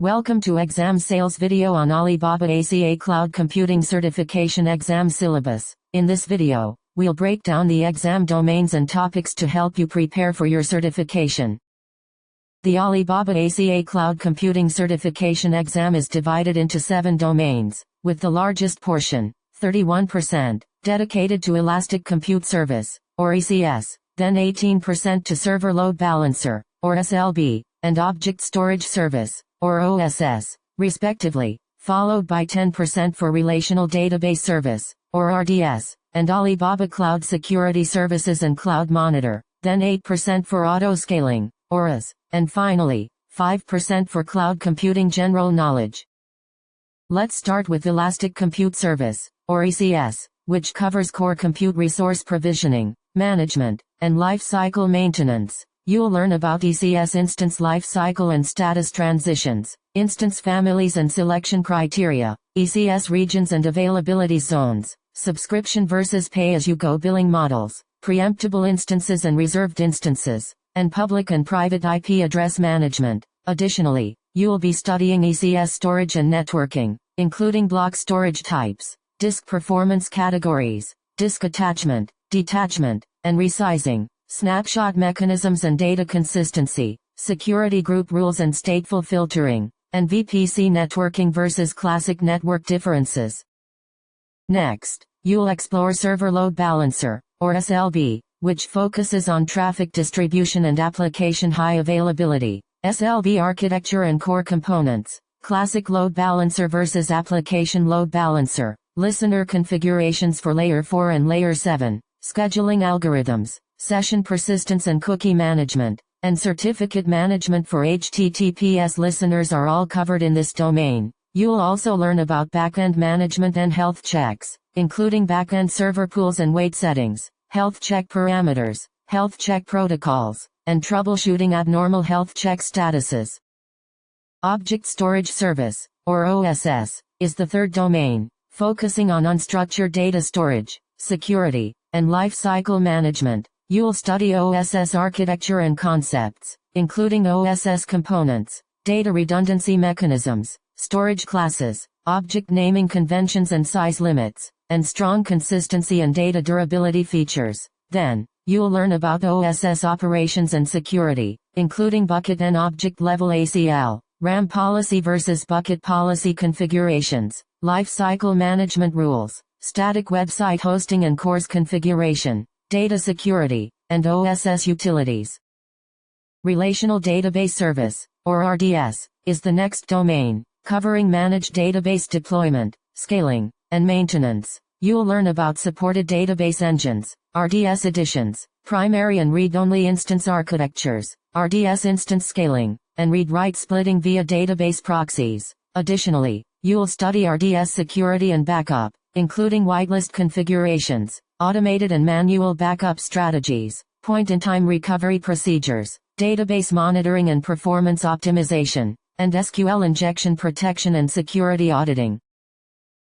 Welcome to exam sales video on Alibaba ACA Cloud Computing Certification Exam Syllabus. In this video, we'll break down the exam domains and topics to help you prepare for your certification. The Alibaba ACA Cloud Computing Certification Exam is divided into 7 domains, with the largest portion, 31%, dedicated to Elastic Compute Service, or ECS, then 18% to Server Load Balancer, or SLB, and Object Storage Service, or OSS, respectively, followed by 10% for Relational Database Service, or RDS, and Alibaba Cloud Security Services and Cloud Monitor, then 8% for Auto-Scaling, or AAS, and finally, 5% for Cloud Computing General Knowledge. Let's start with Elastic Compute Service, or ECS, which covers core compute resource provisioning, management, and lifecycle maintenance. You'll learn about ECS instance lifecycle and status transitions, instance families and selection criteria, ECS regions and availability zones, subscription versus pay-as-you-go billing models, preemptible instances and reserved instances, and public and private IP address management. Additionally, you'll be studying ECS storage and networking, including block storage types, disk performance categories, disk attachment, detachment, and resizing, snapshot mechanisms and data consistency, security group rules and stateful filtering, and VPC networking versus classic network differences. Next, you'll explore Server Load Balancer, or SLB, which focuses on traffic distribution and application high availability, SLB architecture and core components, classic load balancer versus application load balancer, listener configurations for Layer 4 and Layer 7, scheduling algorithms, session persistence and cookie management, and certificate management for HTTPS listeners are all covered in this domain. You'll also learn about backend management and health checks, including backend server pools and weight settings, health check parameters, health check protocols, and troubleshooting abnormal health check statuses. Object Storage Service, or OSS, is the third domain, focusing on unstructured data storage, security, and lifecycle management. You'll study OSS architecture and concepts, including OSS components, data redundancy mechanisms, storage classes, object naming conventions and size limits, and strong consistency and data durability features. Then, you'll learn about OSS operations and security, including bucket and object level ACL, RAM policy versus bucket policy configurations, lifecycle management rules, static website hosting and CORS configuration, data security, and OSS utilities. Relational Database Service, or RDS, is the next domain, covering managed database deployment, scaling, and maintenance. You'll learn about supported database engines, RDS editions, primary and read-only instance architectures, RDS instance scaling, and read-write splitting via database proxies. Additionally, you'll study RDS security and backup, including whitelist configurations, automated and manual backup strategies, point-in-time recovery procedures, database monitoring and performance optimization, and SQL injection protection and security auditing.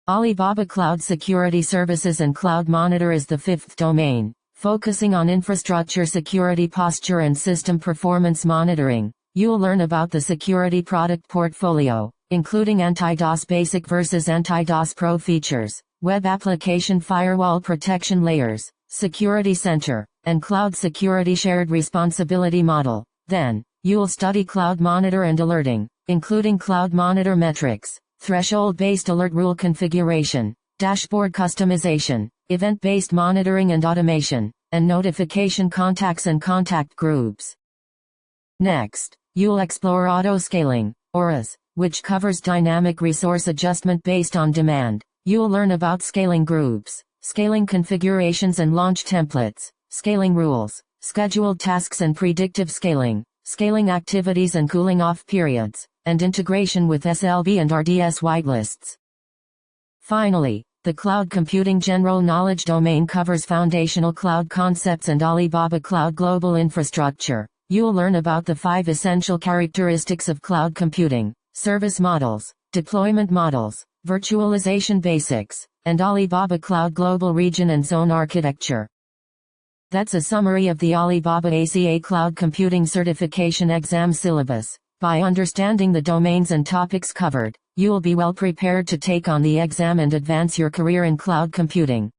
Alibaba Cloud Security Services and Cloud Monitor is the fifth domain, focusing on infrastructure security posture and system performance monitoring. You'll learn about the security product portfolio, including anti-DOS Basic versus anti-DOS Pro features, web application firewall protection layers, security center, and cloud security shared responsibility model. Then, you'll study Cloud Monitor and alerting, including Cloud Monitor metrics, threshold-based alert rule configuration, dashboard customization, event-based monitoring and automation, and notification contacts and contact groups. Next, you'll explore Auto-Scaling, or AAS, which covers dynamic resource adjustment based on demand. You'll learn about scaling groups, scaling configurations and launch templates, scaling rules, scheduled tasks and predictive scaling, scaling activities and cooling off periods, and integration with SLB and RDS whitelists. Finally, the Cloud Computing General Knowledge domain covers foundational cloud concepts and Alibaba Cloud Global Infrastructure. You'll learn about the 5 essential characteristics of cloud computing, service models, deployment models, virtualization basics, and Alibaba Cloud Global Region and Zone Architecture. That's a summary of the Alibaba ACA Cloud Computing Certification Exam Syllabus. By understanding the domains and topics covered, you will be well prepared to take on the exam and advance your career in cloud computing.